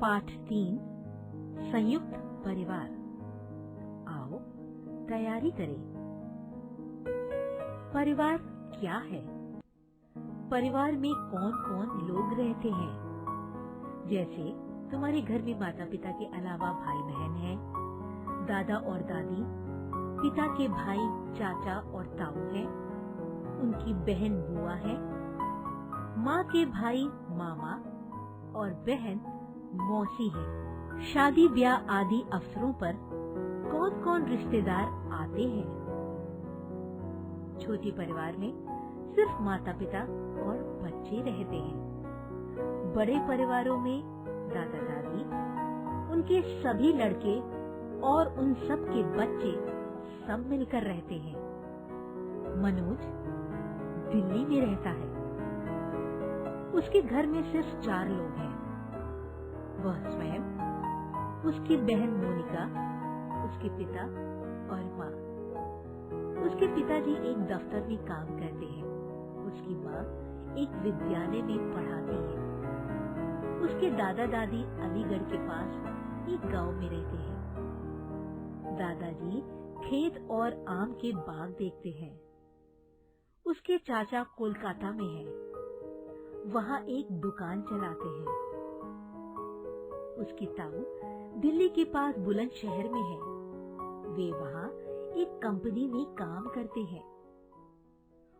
पाठ 3 संयुक्त परिवार। आओ तैयारी करें। परिवार क्या है? परिवार में कौन कौन लोग रहते हैं? जैसे तुम्हारे घर में माता पिता के अलावा भाई बहन हैं, दादा और दादी, पिता के भाई चाचा और ताऊ हैं, उनकी बहन बुआ है, माँ के भाई मामा और बहन मौसी है। शादी ब्याह आदि अवसरों पर कौन कौन रिश्तेदार आते हैं? छोटे परिवार में सिर्फ माता पिता और बच्चे रहते हैं। बड़े परिवारों में दादा दादी, उनके सभी लड़के और उन सब के बच्चे सब मिलकर रहते हैं। मनोज दिल्ली में रहता है। उसके घर में सिर्फ 4 लोग हैं। वह स्वयं, उसकी बहन मोनिका, उसके पिता और माँ। उसके पिताजी एक दफ्तर में काम करते हैं। उसकी माँ एक विद्यालय में पढ़ाती है। उसके दादा दादी अलीगढ़ के पास एक गांव में रहते हैं। दादाजी खेत और आम के बाग देखते हैं। उसके चाचा कोलकाता में है। वहाँ एक दुकान चलाते हैं। उसके ताऊ दिल्ली के पास बुलंदशहर में है। वे वहाँ एक कंपनी में काम करते हैं।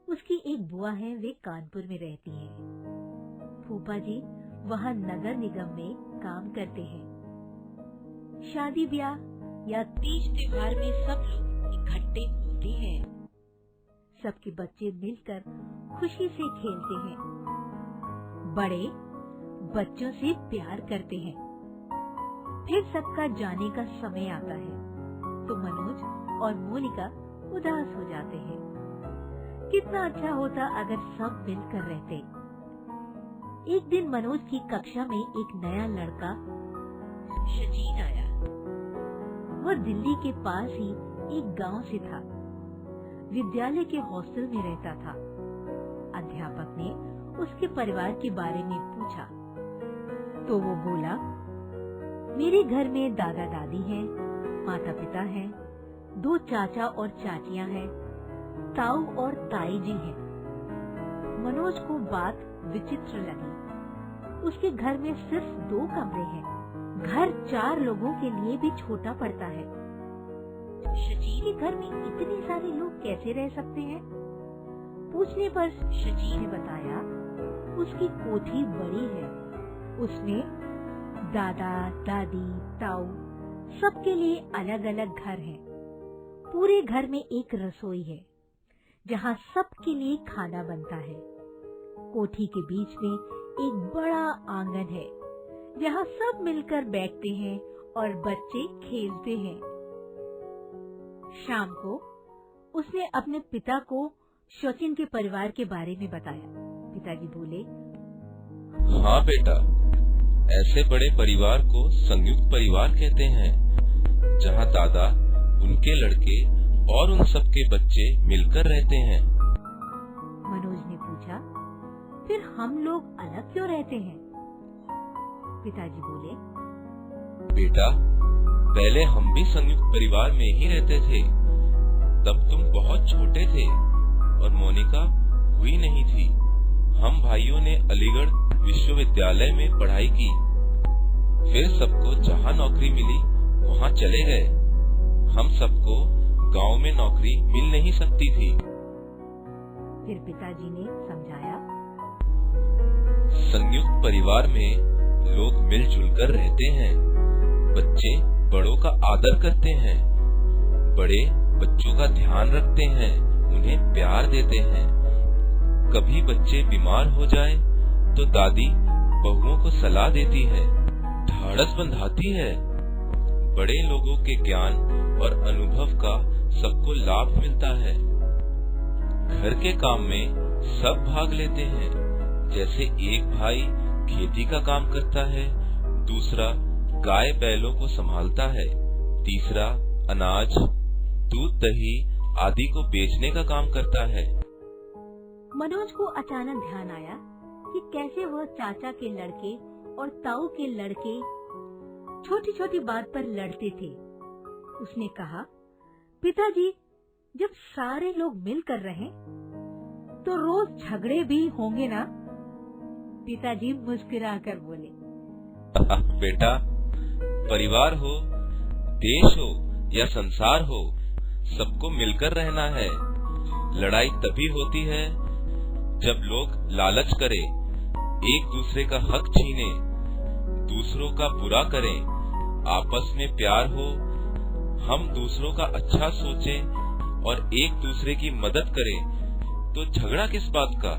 उसकी एक बुआ है, वे कानपुर में रहती हैं। फूफा जी वहाँ नगर निगम में काम करते हैं। शादी ब्याह या तीज त्योहार में सब लोग इकट्ठे होते हैं। सबके बच्चे मिलकर खुशी से खेलते हैं। बड़े बच्चों से प्यार करते हैं। फिर सबका जाने का समय आता है तो मनोज और मोनिका उदास हो जाते हैं। कितना अच्छा होता अगर सब मिलकर रहते। एक दिन मनोज की कक्षा में एक नया लड़का शजीन आया। वह दिल्ली के पास ही एक गांव से था। विद्यालय के हॉस्टल में रहता था। अध्यापक ने उसके परिवार के बारे में पूछा तो वो बोला, मेरे घर में दादा दादी हैं, माता पिता हैं, 2 चाचा और चाचियां हैं, ताऊ और ताई जी हैं। मनोज को बात विचित्र लगी। उसके घर में सिर्फ 2 कमरे हैं। घर 4 लोगों के लिए भी छोटा पड़ता है। शजीन के घर में इतने सारे लोग कैसे रह सकते हैं? पूछने पर शजीन ने बताया, उसकी कोठी बड़ी है। उसमें दादा दादी ताऊ सबके लिए अलग अलग घर हैं। पूरे घर में एक रसोई है जहाँ सबके लिए खाना बनता है। कोठी के बीच में एक बड़ा आंगन है जहाँ सब मिलकर बैठते हैं और बच्चे खेलते हैं। शाम को उसने अपने पिता को शचीन के परिवार के बारे में बताया। पिताजी बोले, हाँ बेटा, ऐसे बड़े परिवार को संयुक्त परिवार कहते हैं, जहाँ दादा, उनके लड़के और उन सब के बच्चे मिलकर रहते हैं। मनोज ने पूछा, फिर हम लोग अलग क्यों रहते हैं? पिताजी बोले, बेटा, पहले हम भी संयुक्त परिवार में ही रहते थे। तब तुम बहुत छोटे थे और मोनिका हुई नहीं थी। हम भाइयों ने अलीगढ़ विश्वविद्यालय में पढ़ाई की। फिर सबको जहाँ नौकरी मिली वहाँ चले गए। हम सबको गांव में नौकरी मिल नहीं सकती थी। फिर पिताजी ने समझाया, संयुक्त परिवार में लोग मिलजुल कर रहते हैं। बच्चे बड़ों का आदर करते हैं, बड़े बच्चों का ध्यान रखते हैं, उन्हें प्यार देते हैं। कभी बच्चे बीमार हो जाए तो दादी बहुओं को सलाह देती है, ढाढ़स बंधाती है। बड़े लोगों के ज्ञान और अनुभव का सबको लाभ मिलता है। घर के काम में सब भाग लेते हैं। जैसे एक भाई खेती का काम करता है, दूसरा गाय बैलों को संभालता है, तीसरा अनाज, दूध, दही आदि को बेचने का काम करता है। मनोज को अचानक ध्यान आया कि कैसे वह चाचा के लड़के और ताऊ के लड़के छोटी छोटी बात पर लड़ते थे। उसने कहा, पिताजी, जब सारे लोग मिलकर रहें तो रोज झगड़े भी होंगे ना? पिताजी मुस्कुराकर बोले, बेटा, परिवार हो, देश हो या संसार हो, सबको मिलकर रहना है। लड़ाई तभी होती है जब लोग लालच करें, एक दूसरे का हक छीने, दूसरों का बुरा करें। आपस में प्यार हो, हम दूसरों का अच्छा सोचें और एक दूसरे की मदद करें, तो झगड़ा किस बात का।